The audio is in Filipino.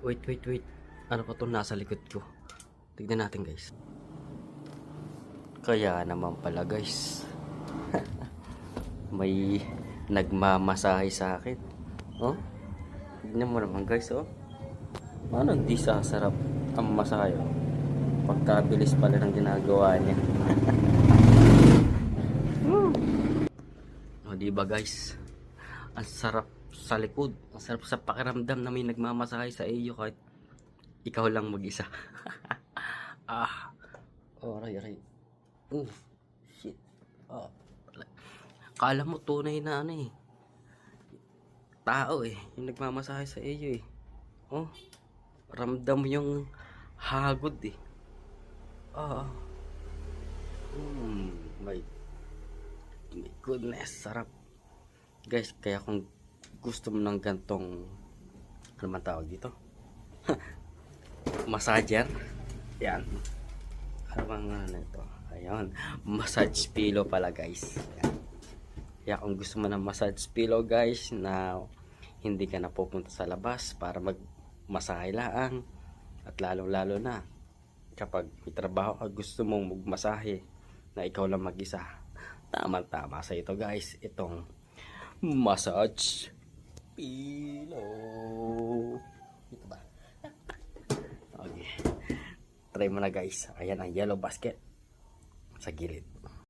Wait, wait, wait. Ano pa itong nasa likod ko? Tignan natin guys. Kaya naman pala guys. May nagmamasahe sa akin. Oh? Tignan mo naman guys, oh. Ano di sasarap ang masahe, oh. Pagkabilis pala ng ginagawa niya. O, diba guys? Ang sarap sa likod. Ang sarap sa pakiramdam na may nagmamasahe sa iyo kahit ikaw lang mag-isa. Ah. Oh, aray. Shit. Oh. Kala mo tunay na ano eh. Tao eh. Yung nagmamasahe sa iyo eh. Oh. Ramdam yung hagod eh. Ah. My goodness, sarap. Guys, kaya kung gusto mo ng gantong ano man tawag dito? Massager. Yan. Ano bang ano ito? Ayun. Massage pillow pala guys. Yan. Kaya kung gusto mo ng massage pillow guys na hindi ka na pupunta sa labas para magmasahe lang. At lalo na kapag may trabaho ka gusto mong magmasahe na ikaw lang mag-isa. Tama sa ito guys. Itong massage pillow. Ito ba? Okay. Try mo na guys. Ayan ang yellow basket sa gilid.